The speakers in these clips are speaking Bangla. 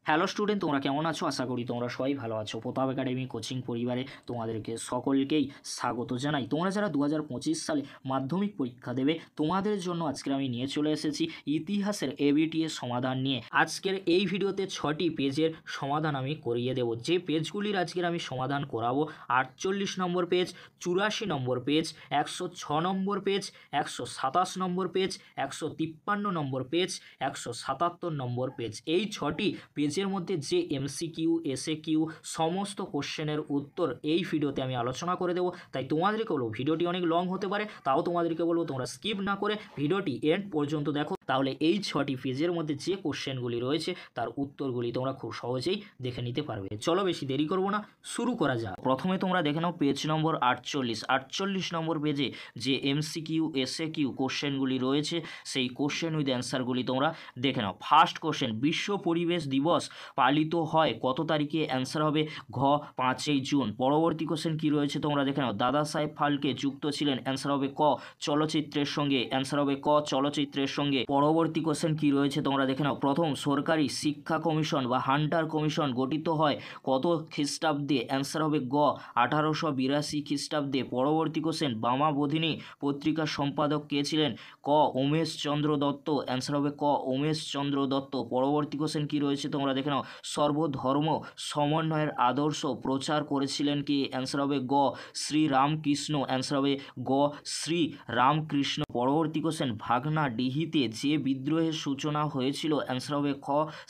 হ্যালো স্টুডেন্ট, তোমরা কেমন আছো? আশা করি তোমরা সবাই ভালো আছো। প্রতাপ একাডেমি কোচিং পরিবারে তোমাদেরকে সকলকেই স্বাগত জানাই। তোমরা যারা 2025 সালে মাধ্যমিক পরীক্ষা দেবে তোমাদের জন্য আজকে আমি নিয়ে চলে এসেছি ইতিহাসের এবিটিএস সমাধান নিয়ে। আজকের এই ভিডিওতে 6টি পেজের সমাধান আমি করিয়ে দেব। যে পেজগুলির আজকের আমি সমাধান করাবো: 48 নম্বর পেজ, 84 নম্বর পেজ, 106 নম্বর পেজ, 127 নম্বর পেজ, 153 নম্বর পেজ, 177 নম্বর পেজ। এই 6টি পেজের মধ্যে যে এমসিকিউ, এসএকিউ সমস্ত কোশ্চেনের উত্তর এই ভিডিওতে আমি আলোচনা করে দেবো। তাই তোমাদেরকে বলবো, ভিডিওটি অনেক লং হতে পারে, তাও তোমাদেরকে বলবো তোমরা স্কিপ না করে ভিডিওটি এন্ড পর্যন্ত দেখো। তাহলে এই 6টি পেজের মধ্যে যে কোশ্চেনগুলি রয়েছে তার উত্তরগুলি তোমরা খুব সহজেই দেখে নিতে পারবে। চলো বেশি দেরি করবো না, শুরু করা যাক। প্রথমে তোমরা দেখে নাও পেজ নম্বর 48 নম্বর পেজে যে এমসিকিউ, এসএকিউ কোশ্চেনগুলি রয়েছে সেই কোশ্চেন উইথ অ্যান্সারগুলি তোমরা দেখে নাও। ফার্স্ট কোশ্চেন: বিশ্ব পরিবেশ দিবস পালিত হয় কত তারিখে? অ্যান্সার হবে ঘ 5ই জুন। পরবর্তী কোশ্চেন কি রয়েছে তোমরা দেখে নাও। দাদা সাহেব ফালকে যুক্ত ছিলেন? অ্যান্সার হবে ক চলচ্চিত্রের সঙ্গে। অ্যান্সার হবে ক চলচ্চিত্রের সঙ্গে। পরবর্তী কোশ্চেন কি রয়েছে তোমরা দেখে নাও। প্রথম সরকারি শিক্ষা কমিশন বা হান্টার কমিশন গঠিত হয় কত খ্রিস্টাব্দে? অ্যান্সার হবে গ 1882 খ্রিস্টাব্দে। পরবর্তী কোশ্চেন: বামাবোধিনী পত্রিকার সম্পাদক কে ছিলেন? ক উমেশ চন্দ্র দত্ত। অ্যান্সার হবে ক উমেশ চন্দ্র দত্ত। পরবর্তী কোশ্চেন কি রয়েছে তোমরা দেখে নাও। সর্বধর্ম সমন্বয়ের আদর্শ প্রচার করেছিলেন কে? অ্যান্সার হবে গ শ্রীরামকৃষ্ণ। অ্যান্সার হবে গ শ্রীরামকৃষ্ণ। পরবর্তী কোশ্চেন: ভাগনা ডিহিতে যে বিদ্রোহের সূচনা হয়েছিল? অ্যান্সার হবে খ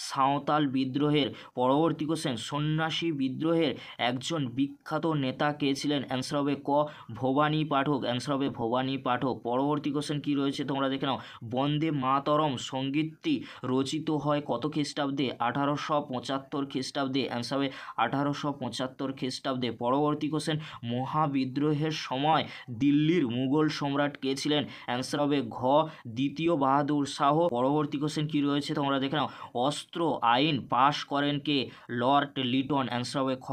সাঁওতাল বিদ্রোহের। পরবর্তী কোশ্চেন: সন্ন্যাসী বিদ্রোহের একজন বিখ্যাত নেতা কে ছিলেন? অ্যান্সার হবে ক ভবানী পাঠক। অ্যান্সার হবে ভবানী পাঠক। পরবর্তী কোশ্চেন কি রয়েছে তোমরা দেখে নাও। বন্দে মাতরম সঙ্গীতটি রচিত হয় কত খ্রিস্টাব্দে? 1875 খ্রিস্টাব্দে। অ্যান্সার হবে 1875 খ্রিস্টাব্দে। পরবর্তী কোশ্চেন: মহাবিদ্রোহের সময় দিল্লির মুঘল সম্রাট কে ছিলেন? অ্যান্সার হবে ঘ দ্বিতীয় বাহাদুর শাহ। পরবর্তী কোশ্চেন কি রয়েছে তোমরা দেখে নাও। অস্ত্র আইন পাশ করেন কে? লর্ড লিটন। অ্যান্সার হবে খ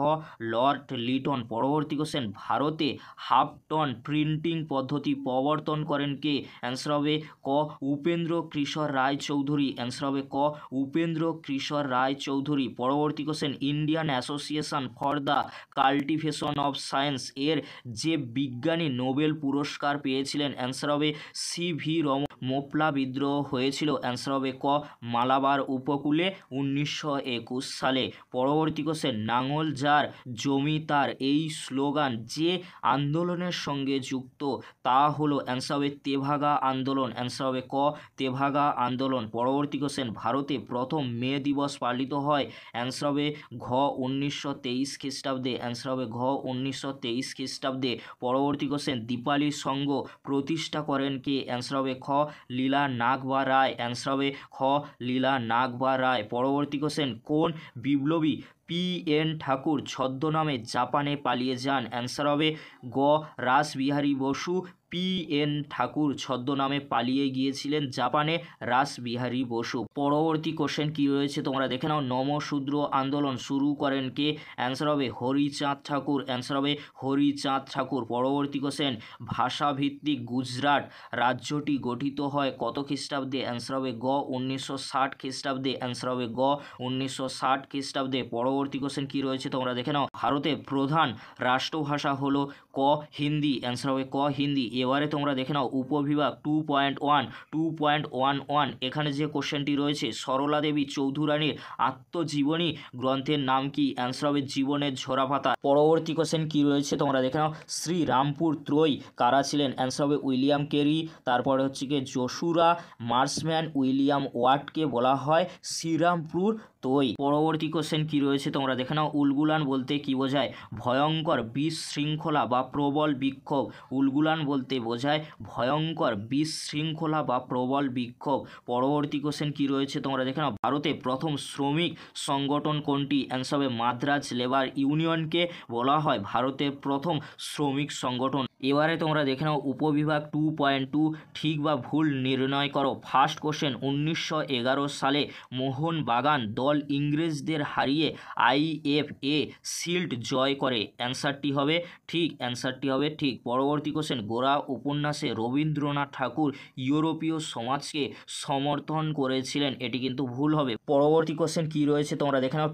লর্ড লিটন। পরবর্তী কোশ্চেন: ভারতে হাফ টন প্রিন্টিং পদ্ধতি প্রবর্তন করেন কে? অ্যান্সার হবে ক উপেন্দ্র কিশোর রায় চৌধুরী। অ্যান্সার হবে ক উপেন্দ্র কিশোর রায় চৌধুরী। পরবর্তী question: Indian association for the cultivation of science এর যে বিজ্ঞানী নোবেল পুরস্কার পেয়েছিলেন? অ্যান্সার হবে সিভি রমন। মোপলা বিদ্রোহ হয়েছিল? অ্যান্সার হবে ক মালাবার উপকূলে 1921 সালে। পরবর্তী কোশ্চেন: নাঙল যার জমি তার এই স্লোগান যে আন্দোলনের সঙ্গে যুক্ত তা হলো? অ্যান্সার হবে তেভাগা আন্দোলন। অ্যান্সার হবে ক তেভাগা আন্দোলন। পরবর্তী কোশ্চেন: ভারতে প্রথম মে দিবস পালিত হয়? অ্যান্সার হবে ঘ 1923 খ্রিস্টাব্দে। অ্যান্সার হবে ঘ 1923 খ্রিস্টাব্দে। পরবর্তী কোশ্চেন: দীপালি সংঘ প্রতিষ্ঠা করেন কে? অ্যান্সার হবে খ লীলা নাগবা রায়। অ্যান্সার হবে খ লীলা নাগবা রায়। পরবর্তী কোশ্চেন: কোন বিপ্লবী পি.এন. ঠাকুর ছদ্মনামে জাপানে পালিয়ে যান? অ্যান্সার হবে গ রাসবিহারী বসু। পি.এন. ঠাকুর ছদ্মনামে পালিয়ে গিয়েছিলেন জাপানে রাসবিহারী বসু। পরবর্তী কোশ্চেন কি রয়েছে তোমরা দেখে নাও। নমশূদ্র আন্দোলন শুরু করেন কে? অ্যান্সার হবে হরিচাঁদ ঠাকুর। অ্যান্সার হবে হরিচাঁদ ঠাকুর। পরবর্তী কোশ্চেন: ভাষাভিত্তিক গুজরাট রাজ্যটি গঠিত হয় কত খ্রিস্টাব্দে? অ্যান্সার হবে গ 1960 খ্রিস্টাব্দে। অ্যান্সার হবে গ 1960 খ্রিস্টাব্দে। পরবর্তী কোশ্চেন কি রয়েছে তোমরা দেখে নাও। ভারতের প্রধান রাষ্ট্রভাষা হলো ক হিন্দি। অ্যান্সার হবে ক হিন্দি। এবারে তোমরা দেখে নাও উপবিভাগ 2.1 এখানে যে কোশ্চেনটি রয়েছে, সরলা দেবী চৌধুরানীর আত্মজীবনী গ্রন্থের নাম কি? অ্যান্সার হবে জীবনের ঝরাপাতা। পরবর্তী কোশ্চেন কি রয়েছে তোমরা দেখে নাও। শ্রীরামপুর ত্রয়ী কারা ছিলেন? অ্যান্সার হবে উইলিয়াম কেরি। তারপরে হচ্ছে কি যশোরা মার্সম্যান উইলিয়াম ওয়াটকে বলা হয় শ্রীরামপুর ত্রয়ী। পরবর্তী কোশ্চেন কি রয়েছে তোমরা দেখে নাও। উলগুলান বলতে কি বোঝায়? ভয়ঙ্কর বিশৃঙ্খলা বা প্রবল বিক্ষোভ। উলগুলান বলতে বোঝায় ভয়ঙ্কর বিশৃঙ্খলা বা প্রবল বিক্ষোভ। পরবর্তী কোশ্চেন কি রয়েছে তোমরা দেখে নাও। ভারতে প্রথম শ্রমিক সংগঠন কোনটি? অ্যান্সার হবে মাদ্রাজ লেবার ইউনিয়নকে বলা হয় ভারতের প্রথম শ্রমিক সংগঠন। এবারে তোমরা দেখে নাও উপবিভাগ 2.2 ঠিক বা ভুল নির্ণয় করো। ফার্স্ট কোশ্চেন, 1911 সালে মোহনবাগান দল ইংরেজদের হারিয়ে IFA শিল্ড জয় করে। অ্যান্সারটি হবে ঠিক, অ্যান্সারটি হবে ঠিক। পরবর্তী কোশ্চেন, গোরা উপন্যাসে রবীন্দ্রনাথ ঠাকুর ইউরোপীয় সমাজকে সমর্থন করেছিলেন। এটি কিন্তু ভুল হবে। পরবর্তী কোশ্চেন কী রয়েছে তোমরা দেখে নাও।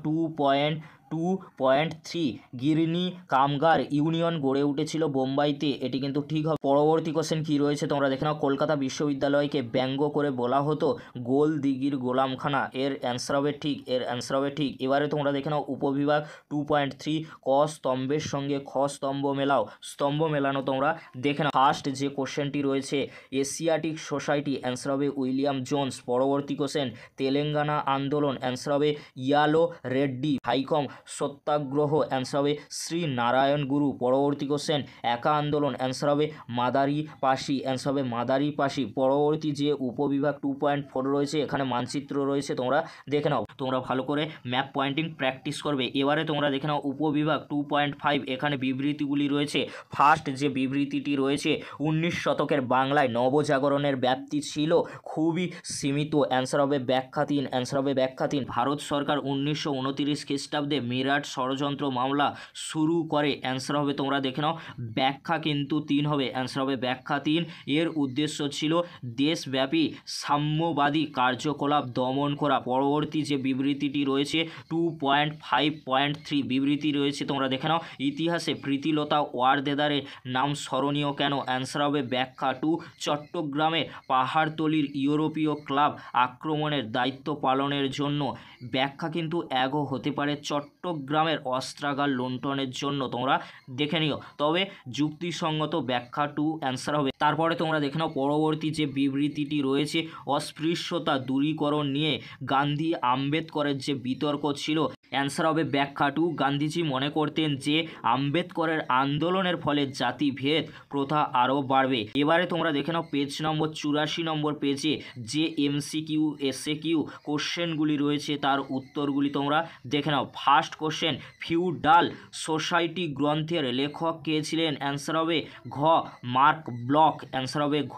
2.3 গিরনি কামগার ইউনিয়ন গড়ে উঠেছিল বোম্বাইতে। এটি কিন্তু ঠিক হবে। পরবর্তী কোশ্চেন কী রয়েছে তোমরা দেখে নাও। কলকাতা বিশ্ববিদ্যালয়কে ব্যঙ্গ করে বলা হতো গোল দিঘির গোলামখানা। এর অ্যান্সার হবে ঠিক, এর অ্যান্সার হবে ঠিক। এবারে তোমরা দেখে নাও উপবিভাগ 2.3 ক স্তম্ভের সঙ্গে খ স্তম্ভ মেলাও। স্তম্ভ মেলানো তোমরা দেখে নাও। ফার্স্ট যে কোশ্চেনটি রয়েছে, এশিয়াটিক সোসাইটি, অ্যান্সার হবে উইলিয়াম জোন্স। পরবর্তী কোশ্চেন, তেলেঙ্গানা আন্দোলন, অ্যান্সার হবে ইয়ালো রেড্ডি ভাইকম সত্যাগ্রহ, অ্যান্সার হবে শ্রী নারায়ণ গুরু। পরবর্তী কোশ্চেন, একা আন্দোলন, অ্যান্সার হবে মাদারি পাশি, অ্যান্সার হবে মাদারি পাশি। পরবর্তী যে উপবিভাগ 2.4 রয়েছে, এখানে মানচিত্র রয়েছে, তোমরা দেখে নাও। তোমরা ভালো করে ম্যাপ পয়েন্টিং প্র্যাকটিস করবে। এবারে তোমরা দেখে নাও উপবিভাগ 2.5, এখানে বিবৃতিগুলি রয়েছে। ফার্স্ট যে বিবৃতিটি রয়েছে, 19 শতকের বাংলায় নবজাগরণের ব্যাপ্তি ছিল খুবই সীমিত। অ্যান্সার হবে ব্যাখ্যাতীন, অ্যান্সার হবে ব্যাখ্যাতীন। ভারত সরকার 1929 খ্রিস্টাব্দে মিরাট ষড়যন্ত্র মামলা শুরু করে। অ্যান্সার হবে তোমরা দেখে নাও ব্যাখ্যা কিন্তু 3 হবে। অ্যান্সার হবে ব্যাখ্যা 3। এর উদ্দেশ্য ছিল দেশব্যাপী সাম্যবাদী কার্যকলাপ দমন করা। পরবর্তী যে বিবৃতিটি রয়েছে 2.5.3 বিবৃতি রয়েছে, তোমরা দেখে নাও। ইতিহাসে প্রীতিলতা ওয়ারদেদারের নাম স্মরণীয় কেন? অ্যান্সার হবে ব্যাখ্যা 2। চট্টগ্রামে পাহাড়তলির ইউরোপীয় ক্লাব আক্রমণের দায়িত্ব পালনের জন্য। ব্যাখ্যা কিন্তু এগো হতে পারে চট্টগ্রামের অস্ত্রাগার লুণ্ঠনের জন্য। তোমরা দেখে নিও, তবে যুক্তিসঙ্গত ব্যাখ্যা 2 অ্যান্সার হবে। তারপরে তোমরা দেখে নাও পরবর্তী যে বিবৃতিটি রয়েছে, অস্পৃশ্যতা দূরীকরণ নিয়ে গান্ধী আম্বেদকরের যে বিতর্ক ছিল। অ্যান্সার হবে ব্যাখ্যা 2। গান্ধীজি মনে করতেন যে আম্বেদকরের আন্দোলনের ফলে জাতিভেদ প্রথা আরও বাড়বে। এবারে তোমরা দেখে নাও পেজ নম্বর 84 নম্বর পেজে যে MCQ SAQ কোশ্চেনগুলি রয়েছে, তার উত্তরগুলি তোমরা দেখে নাও। ফার্স্ট কোশ্চেন, ফিউডাল সোসাইটি গ্রন্থের লেখক কে ছিলেন? অ্যান্সার হবে ঘ মার্ক ব্লক, অ্যান্সার হবে ঘ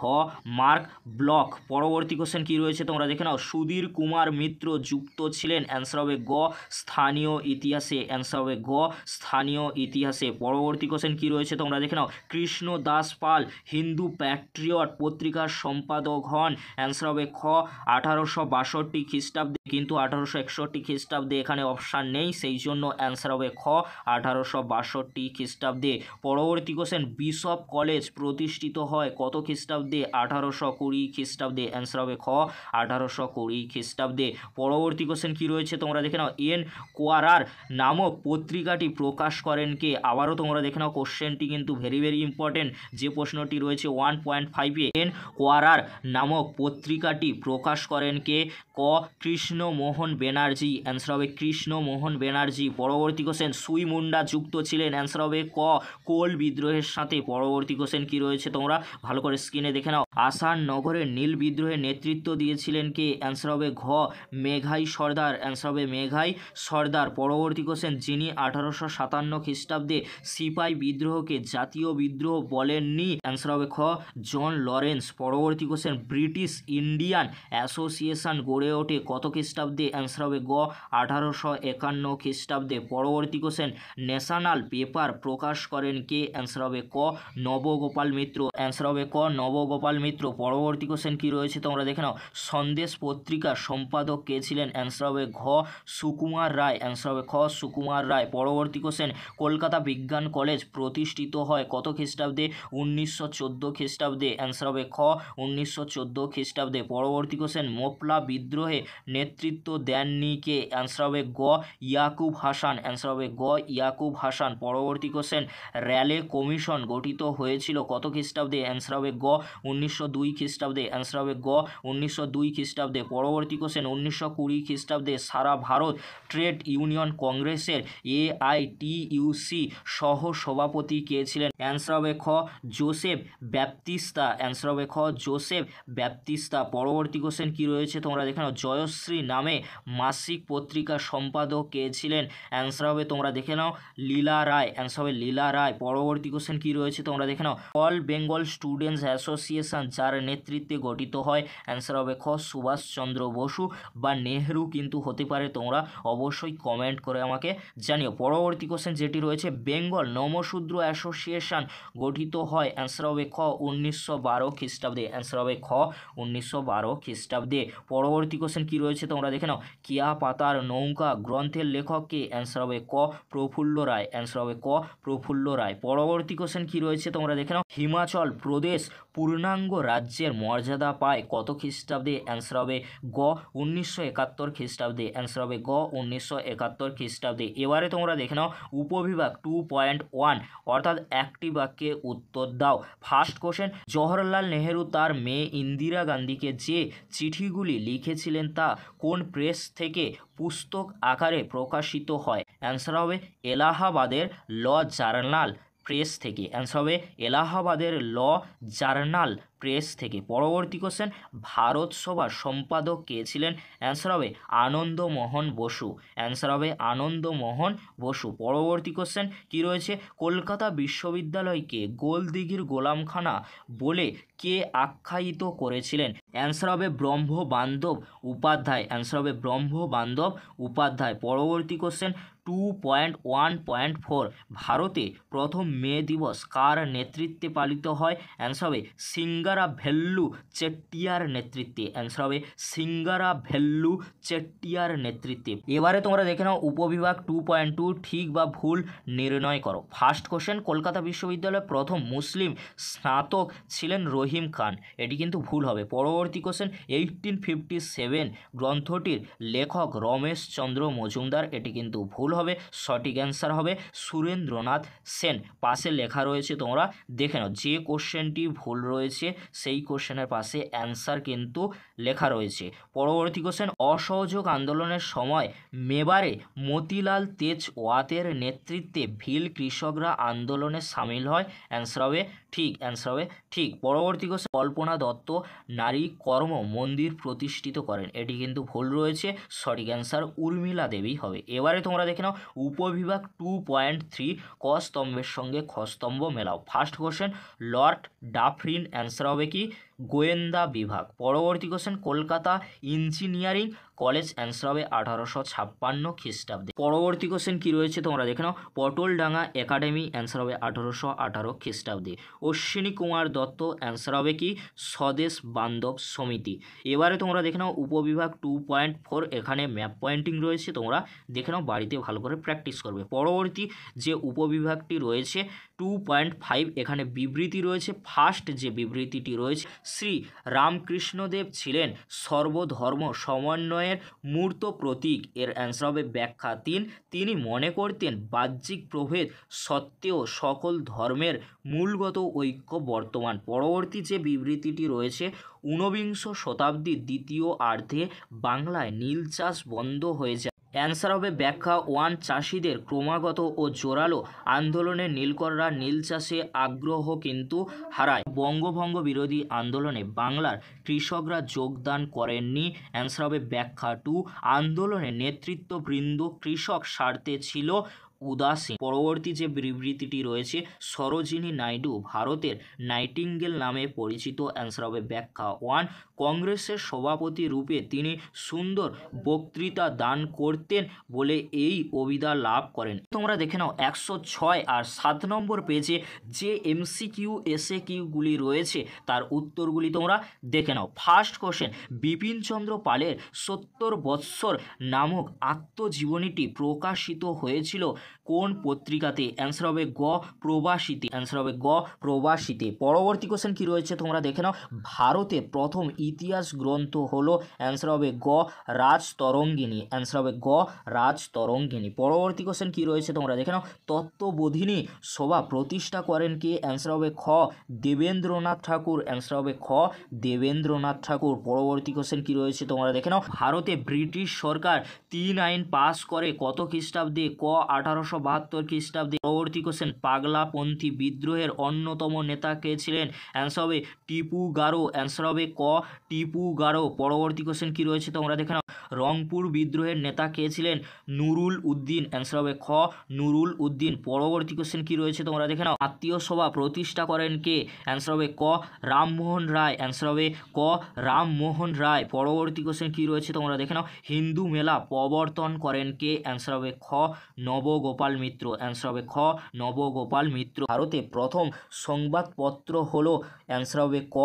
মার্ক ব্লক। পরবর্তী কোশ্চেন কি রয়েছে তোমরা দেখে নাও। সুধীর কুমার মিত্র যুক্ত ছিলেন, অ্যান্সার হবে গ স্থানীয় ইতিহাসে, অ্যান্সার হবে গ স্থানীয় ইতিহাসে। পরবর্তী কোশ্চেন কি রয়েছে তোমরা দেখে নাও। কৃষ্ণ দাস পাল হিন্দু প্যাট্রিয়ট পত্রিকার সম্পাদক হন, অ্যান্সার হবে খ 1862 খ্রিস্টাব্দে, কিন্তু 1861 খ্রিস্টাব্দে এখানে অপশান নেই, সেই জন্য অ্যান্সার হবে খ 1862 খ্রিস্টাব্দে। পরবর্তী কোশ্চেন, বিশপ কলেজ প্রতিষ্ঠিত হয় কত খ্রিস্টাব্দে? 1820 খ্রিস্টাব্দে, অ্যান্সার হবে খ 1820 খ্রিস্টাব্দে। পরবর্তী কোশ্চেন কি রয়েছে তোমরা দেখে নাও। এন কোয়ারার নামক পত্রিকাটি প্রকাশ করেন কে? আবারও তোমরা দেখে নাও, কোশ্চেনটি কিন্তু ভেরি ভেরি ইম্পর্টেন্ট। যে প্রশ্নটি রয়েছে 1.5-এ, এন কোয়ারার নামক পত্রিকাটি প্রকাশ করেন কে? ক কৃষ্ণমোহন ব্যানার্জি, অ্যান্সার হবে কৃষ্ণমোহন ব্যানার্জি। পরবর্তী কোশ্চেন, সুই মুন্ডা যুক্ত ছিলেন, অ্যান্সার হবে ক কোল বিদ্রোহের সাথে। পরবর্তী কোশ্চেন কি রয়েছে তোমরা ভালো করে স্ক্রিনে দেখে নাও। আসান নগরের নীল বিদ্রোহের নেতৃত্ব দিয়েছিলেন কে? অ্যান্সার হবে ঘ মেঘাই সর্দার, অ্যান্সার হবে মেঘাই সর্দার। পরবর্তী কোশ্চেন, যিনি 1857 খ্রিস্টাব্দে সিপাই বিদ্রোহকে জাতীয় বিদ্রোহ বলেননি, অ্যান্সার হবে খ জন লরেন্স। পরবর্তী কোশ্চেন, ব্রিটিশ ইন্ডিয়ান অ্যাসোসিয়েশন গড়ে ওঠে কত খ্রিস্টাব্দে? অ্যান্সার হবে গ 1851 খ্রিস্টাব্দে। পরবর্তী কোশ্চেন, ন্যাশনাল পেপার প্রকাশ করেন কে? অ্যান্সার হবে ক নবগোপাল মিত্র, অ্যান্সার হবে ক নবগোপাল মিত্র। পরবর্তী কোশ্চেন কি রয়েছে তোমরা দেখে নাও। সন্দেশ পত্রিকার সম্পাদক কে ছিলেন? অ্যান্সার হবে ঘ সুকুমার রায়, অ্যান্সার হবে খ সুকুমার রায়। পরবর্তী কোশ্চেন, কলকাতা বিজ্ঞান কলেজ প্রতিষ্ঠিত হয় কত খ্রিস্টাব্দে? 1914 খ্রিস্টাব্দে, অ্যান্সার হবে খ 1914 খ্রিস্টাব্দে। পরবর্তী কোশ্চেন, মোপলা বিদ্রোহে নেতৃত্ব দেননি কে? অ্যান্সার হবে গ ইয়াকুব হাসান, অ্যান্সার হবে গ ইয়াকুব হাসান। পরবর্তী কোশ্চেন, র্যালে কমিশন গঠিত হয়েছিল কত খ্রিস্টাব্দে? অ্যান্সার হবে গ 1902 খ্রিস্টাব্দে, অ্যান্সার হবে গ 1902 খ্রিস্টাব্দে। পরবর্তী কোশ্চেন, 1920 খ্রিস্টাব্দে সারা ভারত ট্রেড ইউনিয়ন কংগ্রেসের AITUC সহ সভাপতি কে ছিলেন? অ্যান্সার হবে খ জোসেফ ব্যাপতিস্তা। অ্যান্সার হবে খ জোসেফ ব্যাপতিস্তা। পরবর্তী কোশ্চেন কি রয়েছে তোমরা দেখে নাও। জয়শ্রী নামে মাসিক পত্রিকার সম্পাদক কে ছিলেন? অ্যান্সার হবে তোমরা দেখে নাও লীলা রায়। অ্যান্সার হবে লীলা রায়। পরবর্তী কোশ্চেন কি রয়েছে তোমরা দেখে নাও। অল বেঙ্গল স্টুডেন্টস অ্যাসোসিয়েশন যার নেতৃত্বে গঠিত হয়? অ্যান্সার হবে খ সুভাষচন্দ্র বসু বা নেহরু কিন্তু হতে পারে, তোমরা অবশ্যই কমেন্ট করে আমাকে জানিও। পরবর্তী কোশ্চেন যেটি রয়েছে, বেঙ্গল নমশূদ্র অ্যাসোসিয়েশন গঠিত হয়? অ্যান্সার হবে খ 1912 খ্রিস্টাব্দে। অ্যান্সার হবে খ 1912 খ্রিস্টাব্দে। পরবর্তী কোশ্চেন কি রয়েছে তোমরা দেখে নাও। কিয়া পাতার নৌকা গ্রন্থের লেখক কে? অ্যান্সার হবে ক প্রফুল্ল রায়। অ্যান্সার হবে ক প্রফুল্ল রায়। পরবর্তী কোশ্চেন কি রয়েছে তোমরা দেখে নাও। হিমাচল প্রদেশ পূর্ণাঙ্গ রাজ্যের মর্যাদা পায় কত খ্রিস্টাব্দে? অ্যান্সার হবে গ 1971 খ্রিস্টাব্দে। অ্যান্সার হবে গ 1971 খ্রিস্টাব্দে। এবারে তোমরা দেখে নাও উপবিভাগ 2.1 অর্থাৎ একটি বাক্যে উত্তর দাও। ফার্স্ট কোশ্চেন, জওহরলাল নেহেরু তার মেয়ে ইন্দিরা গান্ধীকে যে চিঠিগুলি লিখেছিলেন তা কোন প্রেস থেকে পুস্তক আকারে প্রকাশিত হয়? অ্যান্সার হবে এলাহাবাদের ল জার্নাল প্রেস থেকে। অ্যান্সার হবে এলাহাবাদের ল জার্নাল প্রেস থেকে। পরবর্তী কোশ্চেন, ভারত সভার সম্পাদক কে ছিলেন? অ্যান্সার হবে আনন্দমোহন বসু। অ্যান্সার হবে আনন্দমোহন বসু। পরবর্তী কোশ্চেন কি রয়েছে, কলকাতা বিশ্ববিদ্যালয়কে গোলদিঘির গোলামখানা বলে কে আখ্যায়িত করেছিলেন? অ্যান্সার হবে ব্রহ্মবান্ধব উপাধ্যায়। অ্যান্সার হবে ব্রহ্মবান্ধব উপাধ্যায়। পরবর্তী কোশ্চেন 2.1.4 ভারতে প্রথম মে দিবস কার নেতৃত্বে পালিত হয়? অ্যান্সার হবে সিঙ্গারাভেল্লু চেট্টিয়ার নেতৃত্বে। অ্যান্সার হবে সিঙ্গারাভেল্লু চেট্টিয়ার নেতৃত্বে। এবারে তোমরা দেখে নাও উপবিভাগ 2.2 ঠিক বা ভুল নির্ণয় করো। ফার্স্ট কোশ্চেন, কলকাতা বিশ্ববিদ্যালয়ের প্রথম মুসলিম স্নাতক ছিলেন রহিম খান, এটি কিন্তু ভুল হবে। পরবর্তী কোশ্চেন, 1857 গ্রন্থটির লেখক রমেশচন্দ্র মজুমদার, এটি কিন্তু ভুল হবে। সঠিক অ্যান্সার হবে সুরেন্দ্রনাথ সেন। পাশে লেখা রয়েছে, তোমরা দেখে নাও, যে কোশ্চেনটি ভুল রয়েছে সেই কোশ্চেনের পাশে অ্যান্সার কিন্তু লেখা রয়েছে। পরবর্তী কোশ্চেন, অসহযোগ আন্দোলনের সময় মেবারে মতিলাল তেজওয়াতের নেতৃত্বে ভিল কৃষকরা আন্দোলনে সামিল হয়? অ্যান্সার হবে ঠিক। অ্যান্সার হবে ঠিক। পরবর্তী কোশ্চেন, কল্পনা দত্ত নারী কর্ম মন্দির প্রতিষ্ঠিত করেন, এটি কিন্তু ভুল রয়েছে। সঠিক অ্যান্সার উর্মিলা দেবী হবে। এবারে তোমরা দেখে নাও উপবিভাগ 2.3 ক স্তম্ভের সঙ্গে খ স্তম্ভ মেলাও। First question, Lord Dufferin. Answer হবে কি গোয়েন্দা বিভাগ। পরবর্তী question, Kolkata engineering college. Answer হবে 1856 খ্রিস্টাব্দে। পরবর্তী কোশ্চেন কি রয়েছে তোমরা দেখে নাও, পটলডাঙ্গা একাডেমি। অ্যান্সার হবে 1818 খ্রিস্টাব্দে। অশ্বিনী কুমার দত্ত। অ্যান্সার হবে কি স্বদেশ বান্ধব সমিতি। এবারে তোমরা দেখে নাও উপবিভাগ 2.4 এখানে ম্যাপ পয়েন্টিং রয়েছে, তোমরা দেখে নাও, বাড়িতে ভালো করে প্র্যাকটিস করবে। পরবর্তী যে উপবিভাগটি রয়েছে 2.5 এখানে বিবৃতি রয়েছে। ফার্স্ট যে বিবৃতিটি রয়েছে, শ্রী রামকৃষ্ণদেব ছিলেন সর্বধর্ম সমন্বয়ের মূর্ত প্রতীক, এর অ্যান্সার হবে ব্যাখ্যা 3। তিনি মনে করতেন বাহ্যিক প্রভেদ সত্ত্বেও সকল ধর্মের মূলগত ঐক্য বর্তমান। পরবর্তী যে বিবৃতিটি রয়েছে, ঊনবিংশ শতাব্দীর দ্বিতীয়ার্ধে বাংলায় নীল চাষ বন্ধ হয়ে যায়। অ্যান্সার হবে ব্যাখ্যা 1। চাষিদের ক্রমাগত ও জোরালো আন্দোলনে নীলকররা নীল চাষে আগ্রহ কিন্তু হারায়। বঙ্গভঙ্গ বিরোধী আন্দোলনে বাংলার কৃষকরা যোগদান করেননি। অ্যান্সার হবে ব্যাখ্যা 2। আন্দোলনে নেতৃত্ববৃন্দ কৃষক স্বার্থে ছিল উদাসীন। পরবর্তী যে বিবৃতিটি রয়েছে, সরোজিনী নাইডু ভারতের নাইটিঙ্গেল নামে পরিচিত। অ্যান্সার হবে ব্যাখ্যা 1। কংগ্রেসের সভাপতি রূপে তিনি সুন্দর বক্তৃতা দান করতেন বলে এই অভিধা লাভ করেন। তোমরা দেখে নাও 106 আর 7 নম্বর পেজে যে MCQ SAQগুলি রয়েছে তার উত্তরগুলি তোমরা দেখে নাও। ফার্স্ট কোশ্চেন, বিপিনচন্দ্র পালের 70 বৎসর নামক আত্মজীবনীটি প্রকাশিত হয়েছিল কোন পত্রিকাতে? অ্যান্সার হবে গ প্রবাসীতে, অ্যান্সার হবে গ প্রবাসীতে। পরবর্তী কোশ্চেন কি রয়েছে তোমরা দেখে নাও। ভারতের প্রথম ইতিহাস গ্রন্থ হলো, অ্যান্সার হবে গ রাজতরঙ্গিনী, অ্যান্সার হবে গ রাজতরঙ্গিনী। পরবর্তী কোশ্চেন কি রয়েছে তোমরা দেখে নাও। তত্ত্ববোধিনী সভা প্রতিষ্ঠা করেন কে? অ্যান্সার হবে খ দেবেন্দ্রনাথ ঠাকুর, অ্যান্সার হবে খ দেবেন্দ্রনাথ ঠাকুর। পরবর্তী কোশ্চেন কি রয়েছে তোমরা দেখে নাও। ভারতে ব্রিটিশ সরকার 3 আইন পাস করে কত খ্রিস্টাব্দে? ক 1872 খ্রিস্টাব্দে। পরবর্তী কোশ্চেন পাগলাপন্থী বিদ্রোহের অন্যতম নেতা কে ছিলেন? অ্যান্সার হবে টিপু গারো, অ্যান্সার হবে ক টিপু গারো। পরবর্তী কোশ্চেন কি রয়েছে তোমরা দেখে নাও। রংপুর বিদ্রোহের নেতা কে ছিলেন? নুরুল উদ্দিন, অ্যান্সার হবে খ নুরুল উদ্দিন। পরবর্তী কোশ্চেন কি রয়েছে তোমরা দেখে নাও। আত্মীয় সভা প্রতিষ্ঠা করেন কে? অ্যান্সার হবে ক রামমোহন রায়, অ্যান্সার হবে ক রামমোহন রায়। পরবর্তী কোশ্চেন কি রয়েছে তোমরা দেখে নাও। হিন্দু মেলা প্রবর্তন করেন কে? অ্যান্সার হবে খ নবগোপাল মিত্র, অ্যান্সার হবে খ নবগোপাল মিত্র। ভারতে প্রথম সংবাদপত্র হলো, অ্যান্সার হবে ক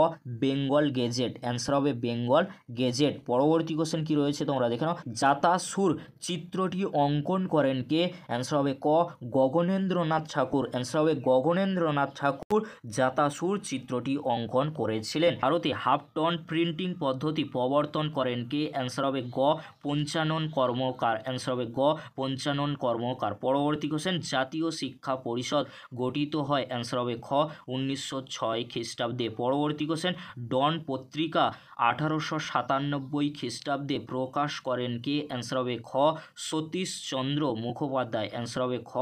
বেঙ্গল গেজেট, অ্যান্সার হবে বেঙ্গল গেজেট। পরবর্তী কোশ্চেন কি রয়েছে তোমরা দেখে নাও। জাতাসুর চিত্রটি অঙ্কন করেন কে? অ্যান্সার হবে ক গগনেন্দ্রনাথ ঠাকুর, অ্যান্সার হবে গগনেন্দ্রনাথ ঠাকুর জাতাসুর চিত্রটি অঙ্কন করেছিলেন। ভারতে হাফ টোন প্রিন্টিং পদ্ধতি প্রবর্তন করেন কে? অ্যান্সার হবে গ পঞ্চানন কর্মকার, অ্যান্সার হবে গ পঞ্চানন কর্মকার। পরবর্তী কোশ্চেন জাতীয় শিক্ষা পরিষদ গঠিত হয়, অ্যান্সার হবে খ 1906 খ্রিস্টাব্দে। পরবর্তী কোশ্চেন ডন পত্রিকা 1897 খ্রিস্টাব্দে প্রকাশ করেন কে? অ্যান্সার হবে খ সতীশচন্দ্র মুখোপাধ্যায়, অ্যান্সার হবে খ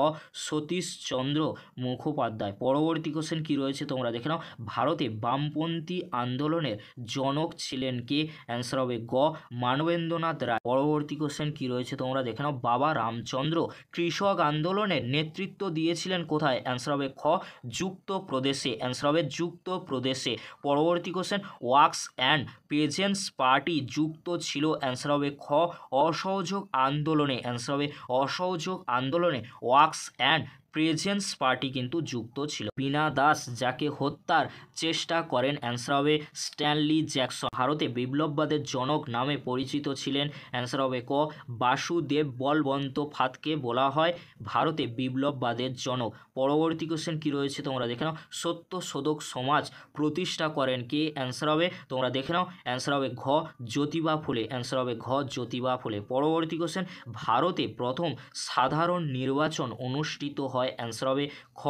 সতীশচন্দ্র মুখোপাধ্যায়। পরবর্তী কোশ্চেন কি রয়েছে তোমরা দেখে নাও। ভারতে বামপন্থী আন্দোলনের জনক ছিলেন কে? অ্যান্সার হবে গ মানবেন্দ্রনাথ রায়। পরবর্তী কোশ্চেন কি রয়েছে তোমরা দেখে নাও। বাবা রামচন্দ্র কৃষক আন্দোলনের নেতৃত্ব দিয়েছিলেন কোথায়? অ্যান্সার হবে খ যুক্তপ্রদেশে, অ্যান্সার হবে যুক্তপ্রদেশে। পরবর্তী question works and peasants party যুক্ত ছিল, অ্যান্সার হবে খ অসহযোগ আন্দোলনে, অ্যান্সার হবে অসহযোগ আন্দোলনে ওয়ার্কস অ্যান্ড প্রেজেন্স পার্টি কিন্তু যুক্ত ছিল। বীণা দাস যাকে হত্যার চেষ্টা করেন? অ্যান্সার হবে স্ট্যানলি জ্যাকসন। ভারতে বিপ্লববাদের জনক নামে পরিচিত ছিলেন? অ্যান্সার হবে ক বাসুদেব বলবন্তোপাধ্যায়কে বলা হয় ভারতে বিপ্লববাদের জনক। পরবর্তী কোশ্চেন কি রয়েছে তোমরা দেখে নাও। সত্যশোধক সমাজ প্রতিষ্ঠা করেন কে? অ্যান্সার হবে তোমরা দেখে নাও। অ্যান্সার হবে ঘ জ্যোতিবা ফুলে, অ্যান্সার হবে ঘ জ্যোতিবা ফুলে। পরবর্তী কোশ্চেন ভারতে প্রথম সাধারণ নির্বাচন অনুষ্ঠিত হয়, অ্যান্সার হবে খ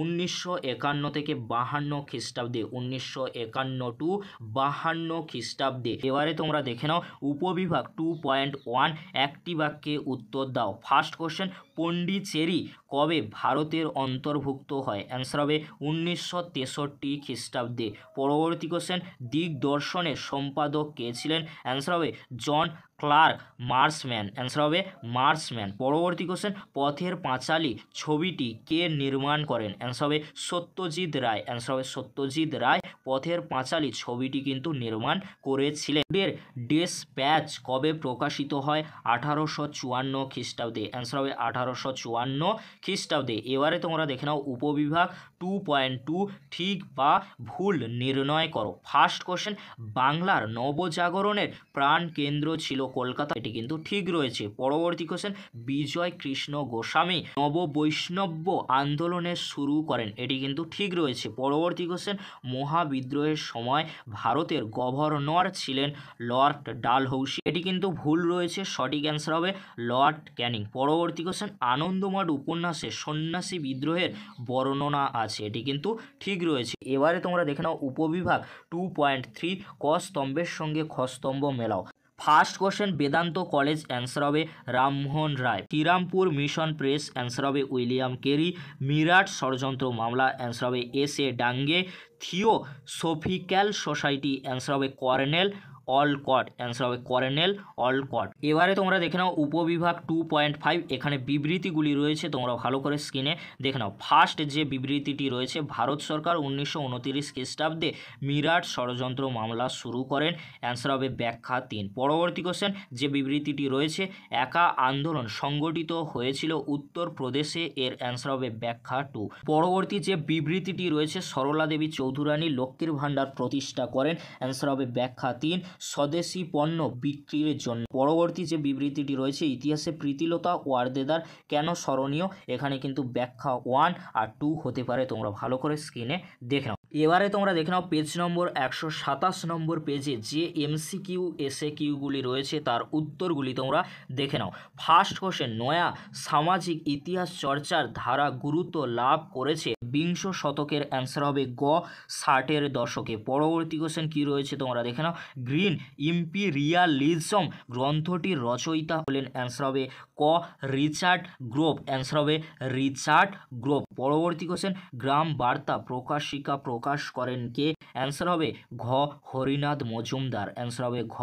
1951 থেকে 52 খ্রিস্টাব্দে, 1951 টু 52 খ্রিস্টাব্দে। এবারে তোমরা দেখে নাও উপবিভাগ 2.1 একটি বাক্যে উত্তর দাও। ফার্স্ট কোশ্চেন পন্ডিচেরি কবে ভারতের অন্তর্ভুক্ত হয়? অ্যান্সার হবে 1963 খ্রিস্টাব্দে। পরবর্তী কোশ্চেন দিগদর্শনের সম্পাদক কে ছিলেন? অ্যান্সার হবে জন ক্লার্ক মার্সম্যান, অ্যান্সার হবে মার্সম্যান। পরবর্তী কোশ্চেন পথের পাঁচালী ছবিটি কে নির্মাণ করেন? অ্যান্সার হবে সত্যজিৎ রায়, অ্যান্সার হবে সত্যজিৎ রায় পথের পাঁচালী ছবিটি কিন্তু নির্মাণ করেছিলেন। ডেসপ্যাচ কবে প্রকাশিত হয়? 1854 খ্রিস্টাব্দে, অ্যান্সার হবে 1854 খ্রিস্টাব্দে। এবারে তোমরা দেখে নাও উপবিভাগ 2.2 ঠিক বা ভুল নির্ণয় করো। ফার্স্ট কোশ্চেন বাংলার নবজাগরণের প্রাণ কেন্দ্র ছিল কলকাতা, এটি কিন্তু ঠিক রয়েছে। পরবর্তী কোশ্চেন বিজয় কৃষ্ণ গোস্বামী নববৈষ্ণব্য আন্দোলনের শুরু করেন, এটি কিন্তু ঠিক রয়েছে। পরবর্তী কোশ্চেন মহাবিদ্রোহের সময় ভারতের গভর্নর ছিলেন লর্ড ডালহৌসি, এটি কিন্তু ভুল রয়েছে। সঠিক অ্যান্সার হবে লর্ড ক্যানিং। পরবর্তী কোশ্চেন আনন্দমঠ উপন্যাসে সন্ন্যাসী বিদ্রোহের বর্ণনা আছে, এটি কিন্তু ঠিক রয়েছে। এবারে তোমরা দেখে নাও উপবিভাগ 2.3 ক স্তম্ভের সঙ্গে খ স্তম্ভ মেলাও। First question Vedanta college, answer হবে Rammohan Roy. Serampore mission press, answer হবে উইলিয়াম কেরি। মিরাট ষড়যন্ত্র মামলা, অ্যান্সার হবে এস.এ. ডাঙ্গে। থিওসফিক্যাল সোসাইটি, অ্যান্সার হবে কর্নেল অলকট, অ্যান্সার হবে কর্নেল অলকট। এবারে তোমরা দেখে নাও উপবিভাগ 2.5 এখানে বিবৃতিগুলি রয়েছে, তোমরা ভালো করে স্ক্রিনে দেখে নাও। ফার্স্ট যে বিবৃতিটি রয়েছে ভারত সরকার 1929 খ্রিস্টাব্দে মিরাট ষড়যন্ত্র মামলা শুরু করেন, অ্যান্সার হবে ব্যাখ্যা 3। পরবর্তী কোশ্চেন যে বিবৃতিটি রয়েছে একা আন্দোলন সংগঠিত হয়েছিল উত্তরপ্রদেশে, এর অ্যান্সার হবে ব্যাখ্যা 2। পরবর্তী যে বিবৃতিটি রয়েছে সরলা দেবী চৌধুরানী লক্ষ্মীর ভাণ্ডার প্রতিষ্ঠা করেন, অ্যান্সার হবে ব্যাখ্যা 3। স্বদেশি পণ্য বিক্রির জন্য। পরবর্তী যে বিবৃতিটি রয়েছে, ইতিহাসে প্রীতিলতা ওয়াদ্দেদার কেন স্মরণীয়, এখানে কিন্তু ব্যাখ্যা 1 আর 2 হতে পারে, তোমরা ভালো করে স্ক্রিনে দেখে নাও। এবারে তোমরা দেখে নাও পেজ নম্বর 127 নম্বর পেজে যে MCQ SAQগুলি রয়েছে তার উত্তরগুলি তোমরা দেখে নাও। ফার্স্ট কোশ্চেন, নয়া সামাজিক ইতিহাস চর্চার ধারা গুরুত্ব লাভ করেছে বিংশ শতকের, অ্যান্সার হবে গ 60-এর দশকে। পরবর্তী কোশ্চেন কী রয়েছে তোমরা দেখে নাও। গ্রিন ইম্পিরিয়ালিজম গ্রন্থটির রচয়িতা হলেন, অ্যান্সার হবে ক রিচার্ড গ্রোভ, অ্যান্সার হবে রিচার্ড গ্রোভ। পরবর্তী কোশ্চেন, গ্রাম বার্তা প্রকাশিকা প্রকাশ করেন কে, অ্যান্সার হবে ঘ হরিনাথ মজুমদার, অ্যান্সার হবে ঘ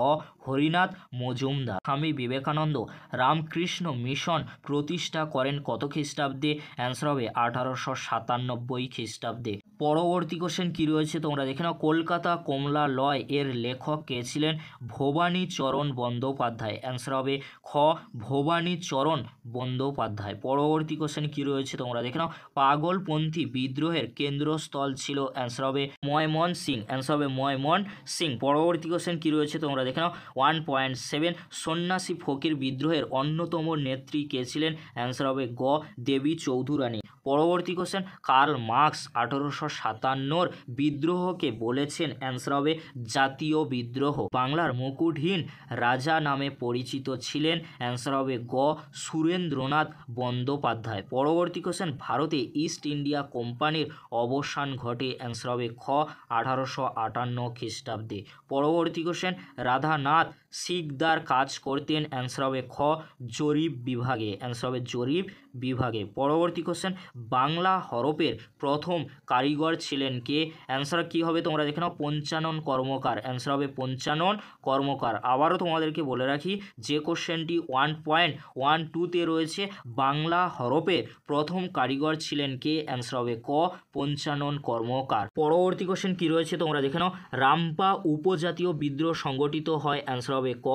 হরিনাথ মজুমদার। স্বামী বিবেকানন্দ রামকৃষ্ণ মিশন প্রতিষ্ঠা করেন কত খ্রিস্টাব্দে, অ্যান্সার হবে 1897 খ্রিস্টাব্দে। পরবর্তী কোশ্চেন কী রয়েছে তোমরা দেখে নাও। কলকাতা কমলালয় এর লেখক কে ছিলেন, ভবানী চরণ বন্দ্যোপাধ্যায়, অ্যান্সার হবে খ ভবানী চরণ বন্দ্যোপাধ্যায়। পরবর্তী কোশ্চেন কী রয়েছে তোমরা দেখে নাও। পাগলপন্থী বিদ্রোহের কেন্দ্রস্থল ছিল, অ্যান্সার হবে ময়মনসিং, অ্যান্সার হবে ময়মনসিং। পরবর্তী কোশ্চেন কী রয়েছে তোমরা দেখে নাও। 1.7 সন্ন্যাসী ফকির বিদ্রোহের অন্যতম নেত্রী কে ছিলেন, অ্যান্সার হবে গ দেবী চৌধুরানী। পরবর্তী কোশ্চেন, কার্ল মার্কস 1857 বিদ্রোহকে বলেছেন, অ্যান্সার হবে জাতীয় বিদ্রোহ। বাংলার মুকুটহীন রাজা নামে পরিচিত ছিলেন, অ্যান্সার হবে গ সুরেন্দ্রনাথ বন্দ্যোপাধ্যায়। পরবর্তী কোশ্চেন, ভারতে ইস্ট ইন্ডিয়া কোম্পানির অবসান ঘটে, অ্যান্সার হবে খ 1858 খ্রিস্টাব্দে। পরবর্তী কোশ্চেন, রাধানাথ সিকদার কাজ করতেন, অ্যান্সার হবে খ জরিপ বিভাগে, অ্যান্সার হবে জরিপ বিভাগে। পরবর্তী কোশ্চেন, বাংলা হরফের প্রথম কারিগর ছিলেন কে, অ্যান্সার কী হবে তোমরা দেখে নাও। পঞ্চানন কর্মকার, অ্যান্সার হবে পঞ্চানন কর্মকার। আবারও তোমাদেরকে বলে রাখি যে কোশ্চেনটি 1.12-তে রয়েছে, বাংলা হরফের প্রথম কারিগর ছিলেন কে, অ্যান্সার হবে ক পঞ্চানন কর্মকার। পরবর্তী কোশ্চেন কী রয়েছে তোমরা দেখে নাও। রামপা উপজাতীয় বিদ্রোহ সংগঠিত হয়, অ্যান্সার হবে ক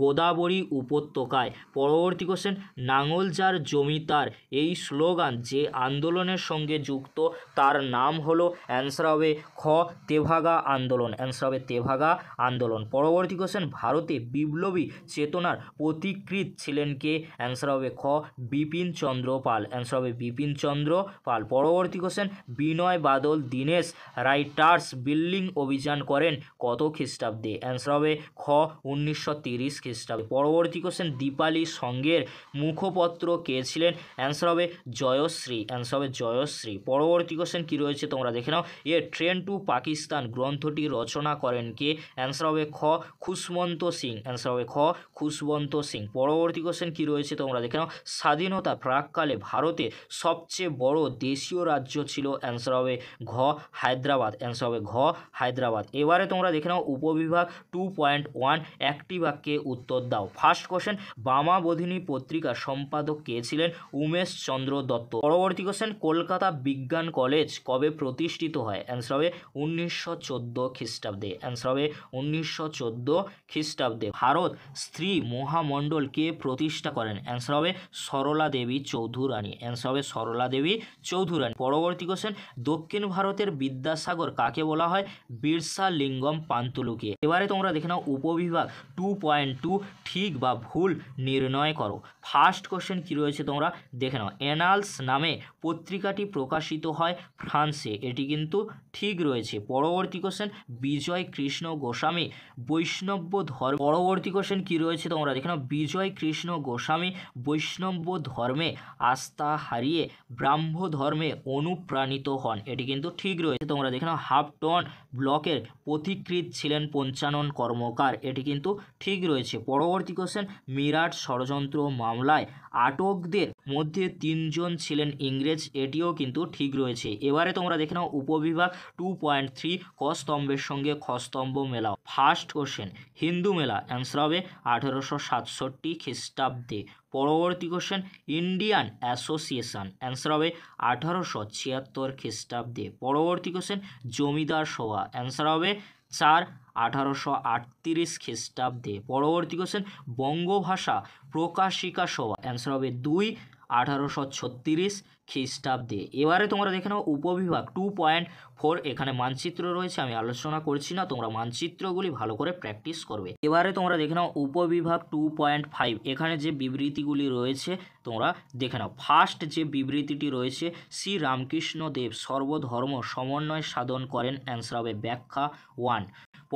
গোদাবরী উপত্যকায়। পরবর্তী কোশ্চেন, নাঙ্গলজার জমিদার এই স্লোগান যে আন্দোলনের সঙ্গে যুক্ত তার নাম হলো, অ্যান্সার হবে খ তেভাগা আন্দোলন, অ্যান্সার হবে তেভাগা আন্দোলন। পরবর্তী কোশ্চেন, ভারতে বিপ্লবী চেতনার পথিকৃৎ ছিলেন কে, অ্যান্সার হবে খ বিপিন চন্দ্র পাল, অ্যান্সার হবে বিপিন চন্দ্র পাল। পরবর্তী question, Binoy Badal Dinesh writers building অভিযান করেন কত খ্রিস্টাব্দে, অ্যান্সার হবে খ 1930 খ্রিস্টাব্দে। পরবর্তী কোশ্চেন, দীপালি সংঘের মুখপত্র কে ছিলেন, অ্যান্সার হবে জয়শ্রী, অ্যান্সার হবে জয়শ্রী। পরবর্তী কোশ্চেন কী রয়েছে তোমরা দেখে নাও। এ ট্রেন টু পাকিস্তান গ্রন্থটি রচনা করেন কে, অ্যান্সার হবে খ খুশবন্ত সিং, অ্যান্সার হবে খ খুশবন্ত সিং। পরবর্তী কোশ্চেন কী রয়েছে তোমরা দেখে নাও। স্বাধীনতা প্রাককালে ভারতে সবচেয়ে বড় দেশীয় রাজ্য ছিল, অ্যান্সার হবে ঘ হায়দ্রাবাদ, অ্যান্সার হবে ঘ হায়দ্রাবাদ। এবারে তোমরা দেখে নাও উপবিভাগ 2.1 একটি বাক্যে উত্তর দাও। ফার্স্ট কোশ্চেন, বামাবোধিনী পত্রিকার সম্পাদক কে ছিলেন, উমেশ চন্দ্র দত্ত। পরবর্তী কোশ্চেন, কলকাতা বিজ্ঞান কলেজ কবে প্রতিষ্ঠিত হয়, অ্যান্সার হবে 1914 খ্রিস্টাব্দে, অ্যান্সার হবে 1914 খ্রিস্টাব্দে। ভারত স্ত্রী মহামণ্ডল কে প্রতিষ্ঠা করেন, অ্যান্সার হবে সরলা দেবী চৌধুরানী, অ্যান্সার হবে সরলা দেবী চৌধুরানী। পরবর্তী কোশ্চেন, দক্ষিণ ভারতের বিদ্যাসাগর কাকে বলা হয়, বিরসা লিঙ্গম পান্তুলুকে। এবারে তোমরা দেখে নাও উপবিভাগ 2.2 ঠিক বা ভুল নির্ণয় করো। ফার্স্ট কোশ্চেন কী রয়েছে তোমরা দেখে নাও। অ্যানালস নামে পত্রিকাটি প্রকাশিত হয় ফ্রান্সে, এটি কিন্তু ঠিক রয়েছে। পরবর্তী কোশ্চেন, বিজয় কৃষ্ণ গোস্বামী বৈষ্ণব ধর্ম। পরবর্তী কোশ্চেন কী রয়েছে তোমরা দেখে নাও। বিজয় কৃষ্ণ গোস্বামী বৈষ্ণব ধর্মে আস্থা হারিয়ে ব্রাহ্ম ধর্মে অনুপ্রাণিত হন, এটি কিন্তু ঠিক রয়েছে। তোমরা দেখে নাও হাফটন ব্লকের পথিকৃৎ ছিলেন পঞ্চানন কর্মকার, এটি কিন্তু ঠিক রয়েছে। পরবর্তী কোশ্চেন, মিরাট ষড়যন্ত্র মামলায় আটকদের মধ্যে 3 জন ছিলেন ইংরেজ, এটিও কিন্তু ঠিক রয়েছে। এবারে তোমরা দেখে নাও উপবিভাগ 2.3 ক স্তম্ভের সঙ্গে খ স্তম্ভ মেলাও। ফার্স্ট কোশ্চেন, হিন্দু মেলা, অ্যান্সার হবে 1867 খ্রিস্টাব্দে। পরবর্তী কোশ্চেন, ইন্ডিয়ান অ্যাসোসিয়েশন, অ্যান্সার হবে 1876 খ্রিস্টাব্দে। পরবর্তী কোশ্চেন, জমিদার সভা, অ্যান্সার হবে 1838 খ্রিস্টাব্দে। পরবর্তী কোশ্চেন, বঙ্গভাষা প্রকাশিকা সভা, অ্যান্সার হবে 1836 খ্রিস্টাব্দে। এবারে তোমরা দেখে নাও উপবিভাগ 2.4, এখানে মানচিত্র রয়েছে, আমি আলোচনা করছি না, তোমরা মানচিত্রগুলি ভালো করে প্র্যাকটিস করবে। এবারে তোমরা দেখে নাও উপবিভাগ 2.5, এখানে যে বিবৃতিগুলি রয়েছে তোমরা দেখে নাও। ফার্স্ট যে বিবৃতিটি রয়েছে, শ্রী রামকৃষ্ণ দেব সর্বধর্ম সমন্বয় সাধন করেন, অ্যান্সার হবে ব্যাখ্যা 1।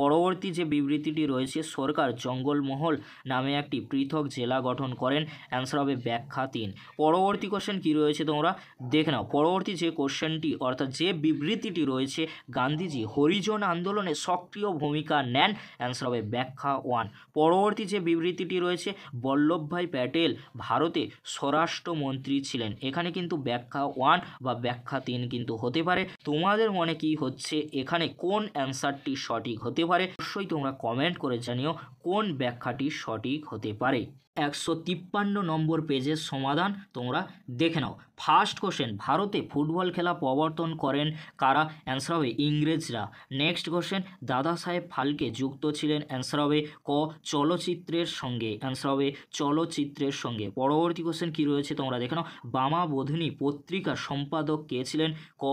পরবর্তী যে বিবৃতিটি রয়েছে, সরকার জঙ্গলমহল নামে একটি পৃথক জেলা গঠন করেন, অ্যান্সার হবে ব্যাখ্যা 3। পরবর্তী কোশ্চেন কী রয়েছে তোমরা দেখে নাও। পরবর্তী যে কোশ্চেনটি অর্থাৎ যে বিবৃতিটি রয়েছে, গান্ধীজি হরিজন আন্দোলনে সক্রিয় ভূমিকা নেন, অ্যান্সার হবে ব্যাখ্যা 1। পরবর্তী যে বিবৃতিটি রয়েছে, বল্লভভাই প্যাটেল ভারতে স্বরাষ্ট্রমন্ত্রী ছিলেন, এখানে কিন্তু ব্যাখ্যা 1 বা ব্যাখ্যা 3 কিন্তু হতে পারে। তোমাদের মনে কি হচ্ছে এখানে কোন অ্যান্সারটি সঠিক হতে পারে? অবশ্যই তোমরা কমেন্ট করে জানিও কোন ব্যাখ্যাটি সঠিক হতে পারে। 153 নম্বর পেজের সমাধান তোমরা দেখে নাও। ফার্স্ট কোশ্চেন, ভারতে ফুটবল খেলা প্রবর্তন করেন কারা, অ্যান্সার হবে ইংরেজরা। নেক্সট কোশ্চেন, দাদা সাহেব ফালকে যুক্ত ছিলেন, অ্যান্সার হবে ক চলচ্চিত্রের সঙ্গে, অ্যান্সার হবে চলচ্চিত্রের সঙ্গে। পরবর্তী কোশ্চেন কী রয়েছে তোমরা দেখে নাও। বামাবোধিনী পত্রিকার সম্পাদক কে ছিলেন, ক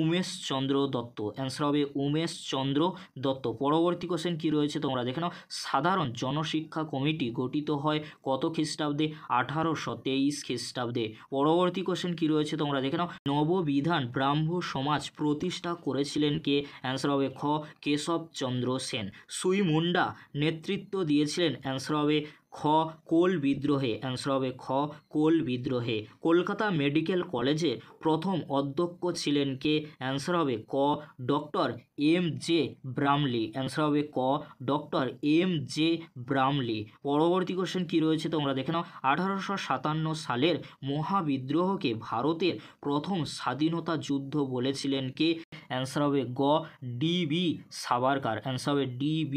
উমেশচন্দ্র দত্ত, অ্যান্সার হবে উমেশচন্দ্র দত্ত। পরবর্তী কোশ্চেন কী রয়েছে তোমরা দেখে নাও। সাধারণ জনশিক্ষা কমিটি গঠিত হয় কত খ্রিস্টাব্দে, 1823 খ্রিস্টাব্দে। পরবর্তী কোশ্চেন কী রয়েছে তোমরা দেখে নাও। নববিধান ব্রাহ্ম সমাজ প্রতিষ্ঠা করেছিলেন কে, অ্যান্সার হবে খ কেশবচন্দ্র সেন। সুই মুন্ডা নেতৃত্ব দিয়েছিলেন, অ্যান্সার হবে খ কোল বিদ্রোহে, অ্যান্সার হবে খ কোল বিদ্রোহে। কলকাতা মেডিকেল কলেজের প্রথম অধ্যক্ষ ছিলেন কে, অ্যান্সার হবে ক ডক্টর M.J. ব্রামলি, অ্যান্সার হবে ক ডক্টর M.J. ব্রামলি। পরবর্তী কোশ্চেন কী রয়েছে তোমরা দেখে নাও। 1857 সালের মহাবিদ্রোহকে ভারতের প্রথম স্বাধীনতা যুদ্ধ বলেছিলেন কে, অ্যান্সার হবে গ D.B. সাভারকার, অ্যান্সার হবে D.B.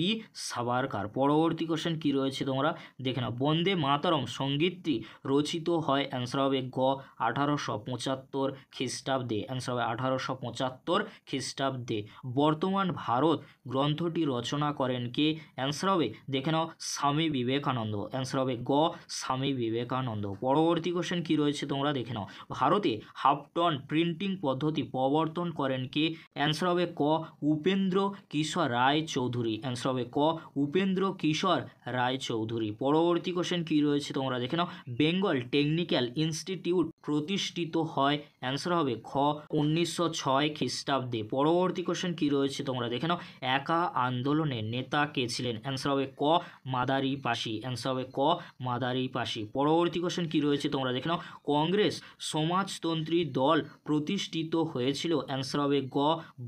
সাভারকার। পরবর্তী কোশ্চেন কী রয়েছে তোমরা দেখে নাও। বন্দে মাতরম সঙ্গীতটি রচিত হয়, অ্যান্সার হবে গ 1875 খ্রিস্টাব্দে, অ্যান্সার হবে 1875 খ্রিস্টাব্দে। বর্তমান ভারত গ্রন্থটি রচনা করেন কে, অ্যান্সার হবে দেখে নাও স্বামী বিবেকানন্দ, অ্যান্সার হবে গ স্বামী বিবেকানন্দ। পরবর্তী কোশ্চেন কী রয়েছে তোমরা দেখে নাও। ভারতে হাফটন প্রিন্টিং পদ্ধতি প্রবর্তন করেন কে, অ্যান্সার হবে ক উপেন্দ্র কিশোর রায় চৌধুরী, অ্যান্সার হবে ক উপেন্দ্র কিশোর রায় চৌধুরী। পরবর্তী কোশ্চেন কী রয়েছে তোমরা দেখে নাও। বেঙ্গল টেকনিক্যাল ইনস্টিটিউট প্রতিষ্ঠিত হয়, অ্যান্সার হবে খ 1906 খ্রিস্টাব্দে। পরবর্তী কোশ্চেন কী রয়েছে তোমরা দেখে নাও। একা আন্দোলনের নেতা কে ছিলেন, অ্যান্সার হবে ক মাদারি পাশি, অ্যান্সার হবে ক মাদারি পাশি। পরবর্তী কোশ্চেন কী রয়েছে তোমরা দেখে নাও। কংগ্রেস সমাজতন্ত্রী দল প্রতিষ্ঠিত হয়েছিল, অ্যান্সার হবে গ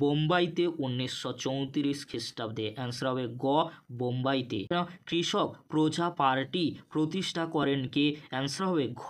বোম্বাইতে 1934 খ্রিস্টাব্দে, অ্যান্সার হবে গ বোম্বাইতে। কৃষক প্রজা পার্টি প্রতিষ্ঠা করেন কে, অ্যান্সার হবে ঘ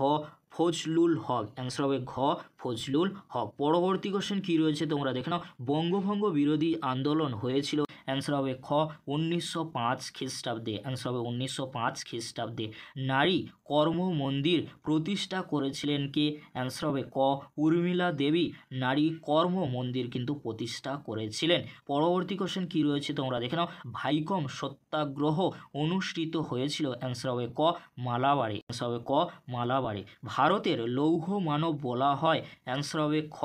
ফজলুল হক, অ্যান্সার হবে ঘ ফজলুল হক। পরবর্তী কোশ্চেন কী রয়েছে তোমরা দেখে নাও। বঙ্গভঙ্গ বিরোধী আন্দোলন হয়েছিল, অ্যান্সার হবে খ 1905 খ্রিস্টাব্দে, অ্যান্সার হবে 1905 খ্রিস্টাব্দে। নারী কর্ম মন্দির প্রতিষ্ঠা করেছিলেন কে, অ্যান্সার হবে ক উর্মিলা দেবী নারী কর্ম মন্দির কিন্তু প্রতিষ্ঠা করেছিলেন। পরবর্তী কোশ্চেন কী রয়েছে তোমরা দেখে নাও। ভাইকম সত্যাগ্রহ অনুষ্ঠিত হয়েছিল, অ্যান্সার হবে ক মালাবারে, অ্যান্সার হবে ক মালাবারে। ভারতের লৌহ মানব বলা হয়, অ্যান্সার হবে খ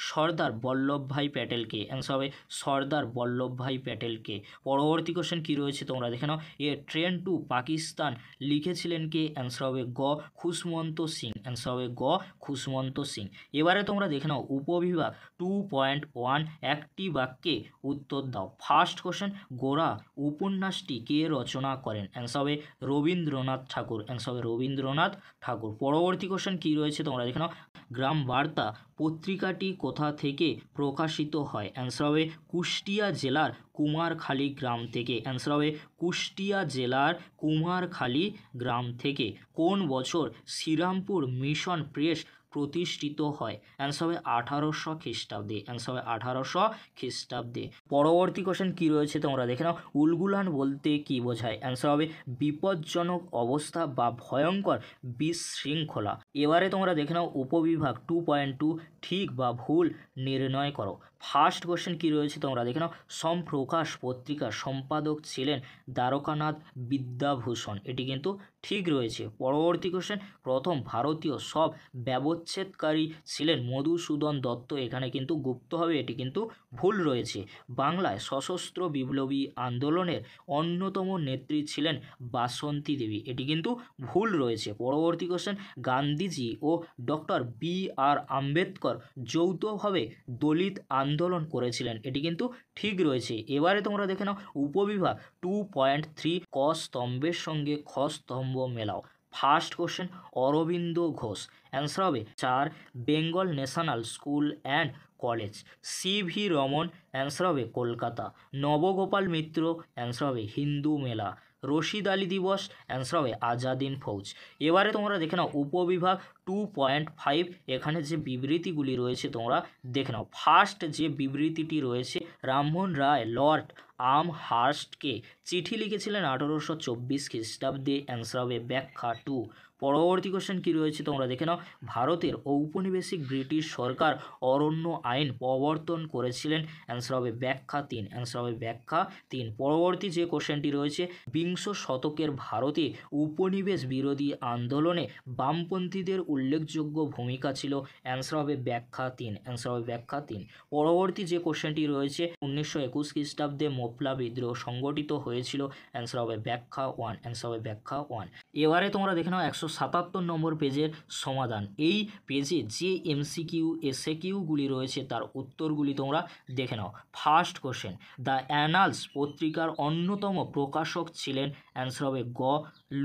সর্দার বল্লভভাই প্যাটেলকে, অ্যান্সার হবে সর্দার বল্লভভাই প্যাটেলকে। পরবর্তী কোশ্চেন কী রয়েছে তোমরা দেখে নাও। এ ট্রেন টু পাকিস্তান লিখেছিলেন কে, অ্যান্সার হবে গ খুশমন্ত সিং, অ্যান্সার হবে গ খুশমন্ত সিং। এবারে তোমরা দেখে নাও উপবিভাগ 2.1 একটি বাক্যে উত্তর দাও। ফার্স্ট কোশ্চেন, গোরা উপন্যাসটি কে রচনা করেন, অ্যান্সার হবে রবীন্দ্রনাথ ঠাকুর, অ্যান্সার হবে রবীন্দ্রনাথ ঠাকুর। পরবর্তী কোশ্চেন কী রয়েছে তোমরা দেখে নাও। গ্রাম বার্তা পত্রিকাটি কোথা থেকে প্রকাশিত হয়, অ্যান্সার হবে কুষ্টিয়া জেলার কুমারখালী গ্রাম থেকে, অ্যান্সার হবে কুষ্টিয়া জেলার কুমারখালী গ্রাম থেকে। কোন বছর শ্রীরামপুর মিশন প্রেস প্রতিষ্ঠিত হয়, অ্যান্সার হবে 1800 খ্রিস্টাব্দে, অ্যান্সার হবে 1800 খ্রিস্টাব্দে। পরবর্তী কোশ্চেন কী রয়েছে তোমরা দেখে নাও। উলগুলান বলতে কী বোঝায়, অ্যান্সার হবে বিপজ্জনক অবস্থা বা ভয়ঙ্কর বিশৃঙ্খলা। এবারে তোমরা দেখে নাও উপবিভাগ 2.2 ঠিক বা ভুল নির্ণয় করো। ফার্স্ট কোশ্চেন কী রয়েছে তোমরা দেখে নাও। সম্প্রকাশ পত্রিকার সম্পাদক ছিলেন দ্বারকানাথ বিদ্যাভূষণ, এটি কিন্তু ঠিক রয়েছে। পরবর্তী কোশ্চেন, প্রথম ভারতীয় সব ব্যবচ্ছেদকারী ছিলেন মধুসূদন দত্ত, এখানে কিন্তু গুপ্ত হবে, এটি কিন্তু ভুল রয়েছে। বাংলায় সশস্ত্র বিপ্লবী আন্দোলনের অন্যতম নেত্রী ছিলেন বাসন্তী দেবী, এটি কিন্তু ভুল রয়েছে। পরবর্তী কোশ্চেন, গান্ধীজি ও ডক্টর বি.আর. আম্বেদকর যৌথভাবে দলিত আন্দোলন করেছিলেন, এটি কিন্তু ঠিক রয়েছে। এবারে তোমরা দেখে নাও উপবিভাগ 2.3 ক স্তম্ভের সঙ্গে খ স্তম্ভ মেলাও। First question, Aurobindo Ghosh, answer হবে 4 Bengal national school and college. C V. Raman, answer হবে কলকাতা। নবগোপাল মিত্র, অ্যান্সার হবে হিন্দু মেলা। রশিদ আলী দিবস, অ্যান্সার হবে আজাদিন ফৌজ। এবারে তোমরা দেখে নাও উপবিভাগ 2.5, এখানে যে বিবৃতিগুলি রয়েছে তোমরা দেখে নাও। ফার্স্ট যে বিবৃতিটি রয়েছে, রামমোহন রায় লর্ড আমহার্স্টকে চিঠি লিখেছিলেন 1824 খ্রিস্টাব্দে, অ্যান্সার হবে ব্যাখ্যা 2। পরবর্তী কোশ্চেন কী রয়েছে তোমরা দেখে নাও। ভারতের ঔপনিবেশিক ব্রিটিশ সরকার অরণ্য আইন প্রবর্তন করেছিলেন, অ্যান্সার হবে ব্যাখ্যা 3, অ্যান্সার হবে ব্যাখ্যা 3। পরবর্তী যে কোশ্চেনটি রয়েছে, বিংশ শতকের ভারতে উপনিবেশ বিরোধী আন্দোলনে বামপন্থীদের উল্লেখযোগ্য ভূমিকা ছিল, অ্যান্সার হবে ব্যাখ্যা 3, অ্যান্সার হবে ব্যাখ্যা 3। পরবর্তী যে কোশ্চেনটি রয়েছে, 1921 খ্রিস্টাব্দে মোপলা বিদ্রোহ সংগঠিত হয়েছিল, অ্যান্সার হবে ব্যাখ্যা 1, অ্যান্সার হবে ব্যাখ্যা 1। এবারে তোমরা দেখে নাও 177 নম্বর পেজের সমাধান। এই পেজে যে এমসিকিউ এসএকিউগুলি রয়েছে তার উত্তরগুলি তোমরা দেখে নাও। ফার্স্ট কোশ্চেন, দ্য অ্যানালস পত্রিকার অন্যতম প্রকাশক ছিলেন, অ্যান্সার হবে গ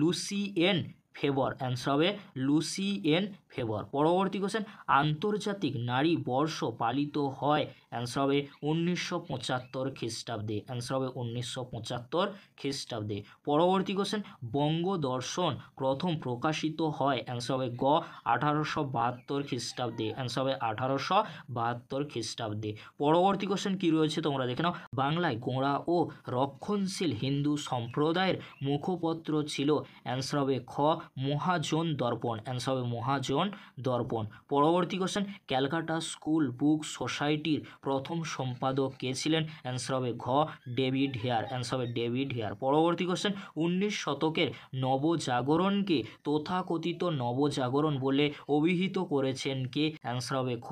লুসিয়েন ফেবর, অ্যান্সার হবে লুসিয়েন ফেবর। পরবর্তী কোশ্চেন, আন্তর্জাতিক নারী বর্ষ পালিত হয়, অ্যান্সার হবে 1975 খ্রিস্টাব্দে, অ্যান্সার হবে 1975 খ্রিস্টাব্দে। পরবর্তী কোশ্চেন, বঙ্গদর্শন প্রথম প্রকাশিত হয়, অ্যান্সার হবে গ 1872 খ্রিস্টাব্দে, অ্যান্সার হবে 1872 খ্রিস্টাব্দে। পরবর্তী কোশ্চেন কী রয়েছে তোমরা দেখে নাও। বাংলায় গোঁড়া ও রক্ষণশীল হিন্দু সম্প্রদায়ের মুখপত্র ছিল, অ্যান্সার হবে খ মহাজন দর্পণ, অ্যান্সার হবে মহাজন দর্পণ। পরবর্তী কোশ্চেন, ক্যালকাটা স্কুল বুক সোসাইটির প্রথম সম্পাদক কে ছিলেন, অ্যান্সার হবে ঘ ডেভিড হেয়ার, অ্যান্সার হবে ডেভিড হেয়ার। পরবর্তী কোশ্চেন, 19 শতকের নবজাগরণকে তথাকথিত নবজাগরণ বলে অভিহিত করেছেন কে, অ্যান্সার হবে খ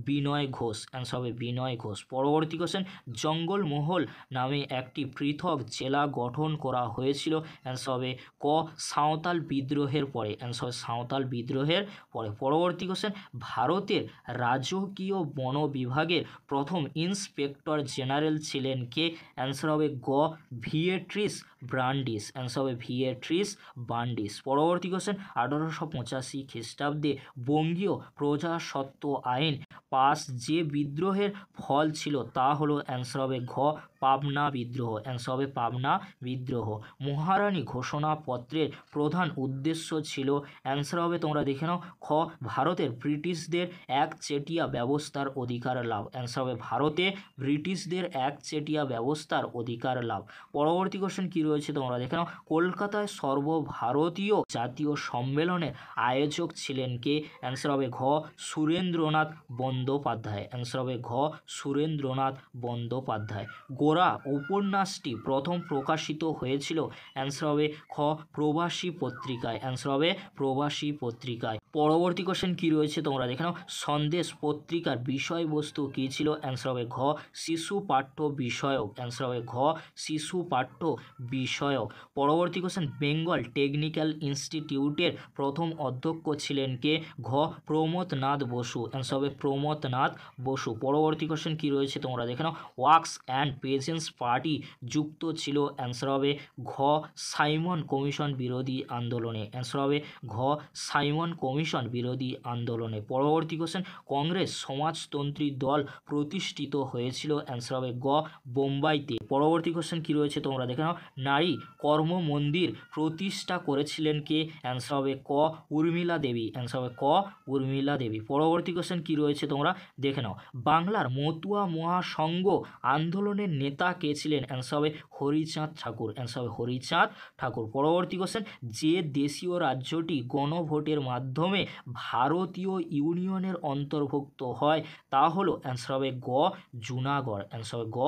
বিনয় ঘোষ, অ্যান্সার হবে বিনয় ঘোষ। পরবর্তী কোশ্চেন, জঙ্গলমহল নামে একটি পৃথক জেলা গঠন করা হয়েছিল, অ্যান্সার হবে ক সাঁওতাল বিদ্রোহের পরে, অ্যান্সার হবে সাঁওতাল বিদ্রোহের পরে। পরবর্তী কোশ্চেন, ভারতের রাজকীয় বন বিভাগের প্রথম ইন্সপেক্টর জেনারেল ছিলেন কে, অ্যান্সার হবে গ ভিয়েট্রিস ব্রান্ডিস, অ্যান্সার হবে ভিয়েট্রিস ব্রান্ডিস। পরবর্তী কোশ্চেন, 1885 খ্রিস্টাব্দে বঙ্গীয় প্রজাস্বত্ব আইন পাস যে বিদ্রোহের ফল ছিল তা হলো, অ্যান্সার হবে ঘ পাবনা বিদ্রোহ, অ্যান্সার হবে পাবনা বিদ্রোহ। মহারানী ঘোষণাপত্রের প্রধান উদ্দেশ্য ছিল, অ্যান্সার হবে তোমরা দেখে নাও খ ভারতের ব্রিটিশদের একচেটিয়া ব্যবস্থার অধিকার লাভ, অ্যান্সার হবে ভারতে ব্রিটিশদের একচেটিয়া ব্যবস্থার অধিকার লাভ। পরবর্তী কোশ্চেন কী রয়েছে তোমরা দেখে নাও। কলকাতায় সর্বভারতীয় জাতীয় সম্মেলনের আয়োজক ছিলেন কে, অ্যান্সার হবে ঘ সুরেন্দ্রনাথ বন্দ্যোপাধ্যায়, অ্যান্সার হবে ঘ সুরেন্দ্রনাথ বন্দ্যোপাধ্যায়। গোরা উপন্যাসটি প্রথম প্রকাশিত হয়েছিল, অ্যান্সার হবে খ প্রবাসী পত্রিকায়, অ্যান্সার হবে প্রবাসী পত্রিকায়। পরবর্তী কোশ্চেন কী রয়েছে তোমরা দেখে নাও। সন্দেশ পত্রিকার বিষয়বস্তু কী ছিল, অ্যান্সার হবে ঘ শিশু পাঠ্য বিষয়ক, অ্যান্সার হবে ঘ শিশু পাঠ্য বিষয়ক। পরবর্তী কোশ্চেন, বেঙ্গল টেকনিক্যাল ইনস্টিটিউটের প্রথম অধ্যক্ষ ছিলেন কে, ঘ প্রমথনাথ বসু, অ্যান্সার হবে প্রমথনাথ বসু। পরবর্তী কোশ্চেন কী রয়েছে তোমরা দেখে নাও। ওয়ার্কস অ্যান্ড পেজেন্টস পার্টি যুক্ত ছিল, অ্যান্সার হবে ঘ সাইমন কমিশন বিরোধী আন্দোলনে, অ্যান্সার হবে ঘ সাইমন কমিশন বিরোধী আন্দোলনে। পরবর্তী কোশ্চেন, কংগ্রেস সমাজতন্ত্রী দল প্রতিষ্ঠিত হয়েছিল, অ্যান্সার হবে গ বোম্বাইতে। পরবর্তী কোশ্চেন কী রয়েছে তোমরা দেখে নাও। নারী কর্ম মন্দির প্রতিষ্ঠা করেছিলেন কে? অ্যান্সার হবে ক উর্মিলা দেবী। অ্যান্সার হবে ক উর্মিলা দেবী। পরবর্তী কোশ্চেন কী রয়েছে তোমরা দেখে নাও। বাংলার মতুয়া মহাসংঘ আন্দোলনের নেতা কে ছিলেন? অ্যান্সার হবে হরিচাঁদ ঠাকুর। অ্যান্সার হবে হরিচাঁদ ঠাকুর। পরবর্তী কোশ্চেন, যে দেশীয় রাজ্যটি গণভোটের মাধ্যমে ভারতীয় ইউনিয়নের অন্তর্ভুক্ত হয় তা হলো? অ্যান্সার হবে গ জুনাগড়। অ্যান্সার হবে গ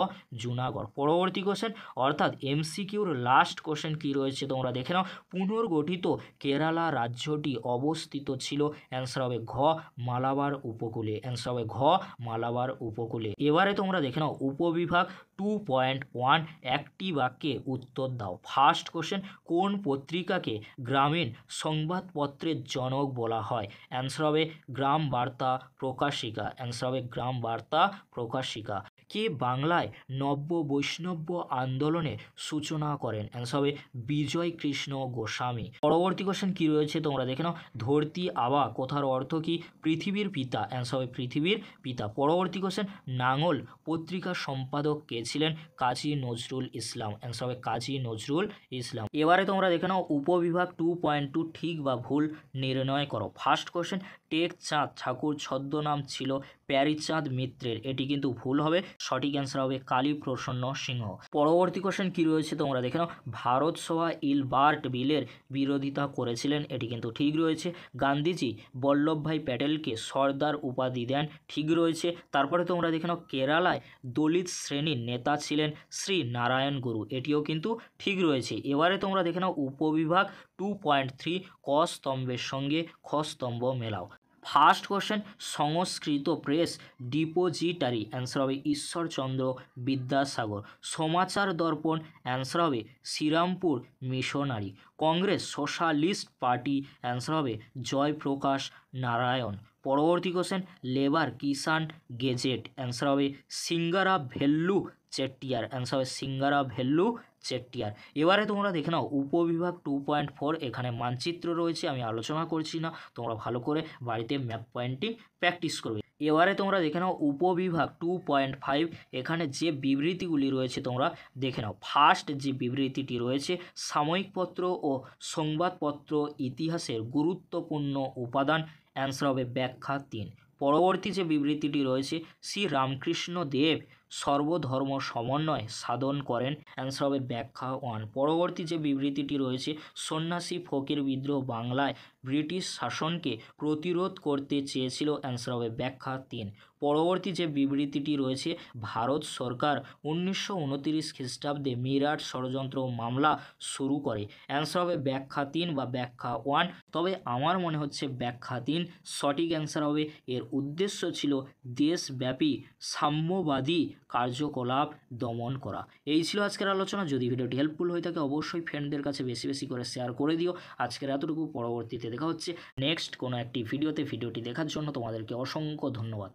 জুনাগড়। পরবর্তী কোশ্চেন অর্থাৎ এমসিকিউর লাস্ট কোশ্চেন কী রয়েছে তোমরা দেখে নাও। পুনর্গঠিত কেরালা রাজ্যটি অবস্থিত ছিল? অ্যান্সার হবে ঘ মালাবার উপকূলে। অ্যান্সার হবে ঘ মালাবার উপকূলে। এবারে তোমরা দেখে নাও উপবিভাগ 2.1 একটি বাক্যে উত্তর দাও। ফার্স্ট কোশ্চেন, কোন পত্রিকাকে গ্রামীণ সংবাদপত্রের জনক বলা হয়? অ্যান্সার হবে গ্রাম বার্তা প্রকাশিকা। অ্যান্সার হবে গ্রাম বার্তা প্রকাশিকা। কে বাংলায় নব্য বৈষ্ণব্য আন্দোলনের সূচনা করেন? অ্যান্সার হবে বিজয় কৃষ্ণ গোস্বামী। পরবর্তী কোশ্চেন কী রয়েছে তোমরা দেখে নাও। ধরতি আবা কথার অর্থ কী? পৃথিবীর পিতা। অ্যান্সার হবে পৃথিবীর পিতা। পরবর্তী কোশ্চেন, নাঙল পত্রিকার সম্পাদক কে ছিলেন? কাজী নজরুল ইসলাম। অ্যান্সার হবে কাজী নজরুল ইসলাম। এবারে তোমরা দেখে নাও উপবিভাগ 2.2 ঠিক বা ভুল নির্ণয় করো। ফার্স্ট কোশ্চেন, টেকচাঁদ ঠাকুর ছদ্মনাম ছিল প্যারীচাঁদ মিত্রের। এটি কিন্তু ভুল হবে, সঠিক অ্যান্সার হবে কালীপ্রসন্ন সিংহ। পরবর্তী কোশ্চেন কী রয়েছে তোমরা দেখে নাও। ভারত সভা ইলবার্ট বিলের বিরোধিতা করেছিলেন। এটি কিন্তু ঠিক রয়েছে। গান্ধীজি বল্লভভাই প্যাটেলকে সর্দার উপাধি দেন। ঠিক রয়েছে। তারপরে তোমরা দেখে নাও কেরালায় দলিত শ্রেণীর নেতা ছিলেন শ্রী নারায়ণ গুরু। এটিও কিন্তু ঠিক রয়েছে। এবারে তোমরা দেখে নাও উপবিভাগ 2.3 ক স্তম্ভের সঙ্গে খ স্তম্ভ মেলাও। First question, Sanskrit press depository. Answer হবে ঈশ্বরচন্দ্র বিদ্যাসাগর। সমাচার দর্পণ। অ্যান্সার হবে Serampore missionary. Congress socialist party. Answer হবে জয়প্রকাশ নারায়ণ। পরবর্তী question, labour Kisan gazette. Answer হবে সিঙ্গারা ভেল্লু চেট্টিয়ার। অ্যান্সার হবে সিঙ্গারা ভেল্লু চেট্টিয়ার। এবারে তোমরা দেখে নাও উপবিভাগ 2.4 এখানে মানচিত্র রয়েছে, আমি আলোচনা করছি না, তোমরা ভালো করে বাড়িতে ম্যাপ পয়েন্টিং প্র্যাকটিস করবে। এবারে তোমরা দেখে নাও উপবিভাগ 2.5 এখানে যে বিবৃতিগুলি রয়েছে তোমরা দেখে নাও। ফার্স্ট যে বিবৃতিটি রয়েছে, সাময়িকপত্র ও সংবাদপত্র ইতিহাসের গুরুত্বপূর্ণ উপাদান। অ্যান্সার হবে ব্যাখ্যা 3। পরবর্তী যে বিবৃতিটি রয়েছে, শ্রী রামকৃষ্ণ দেব সর্বধর্ম সমন্বয় সাধন করেন। অ্যান্সার হবে ব্যাখ্যা 1। পরবর্তী যে বিবৃতিটি রয়েছে, সন্ন্যাসী ফকির বিদ্রোহ বাংলায় ব্রিটিশ শাসনকে প্রতিরোধ করতে চেয়েছিল। অ্যান্সার হবে ব্যাখ্যা 3। পরবর্তী যে বিবৃতিটি রয়েছে, ভারত সরকার 1929 খ্রিস্টাব্দে মিরাট ষড়যন্ত্র মামলা শুরু করে। অ্যান্সার হবে ব্যাখ্যা 3 বা ব্যাখ্যা 1। তবে আমার মনে হচ্ছে ব্যাখ্যা 3 সঠিক অ্যান্সার হবে। এর উদ্দেশ্য ছিল দেশব্যাপী সাম্যবাদী কার্যকলাপ দমন করা। এই ছিল আজকের আলোচনা। যদি ভিডিওটি হেল্পফুল হয়ে থাকে অবশ্যই ফ্রেন্ডদের কাছে বেশি বেশি করে শেয়ার করে দিও। আজকের এতটুকু, পরবর্তীতে দেখা হচ্ছে নেক্সট কোনো একটি ভিডিওতে। ভিডিওটি দেখার জন্য তোমাদেরকে অসংখ্য ধন্যবাদ।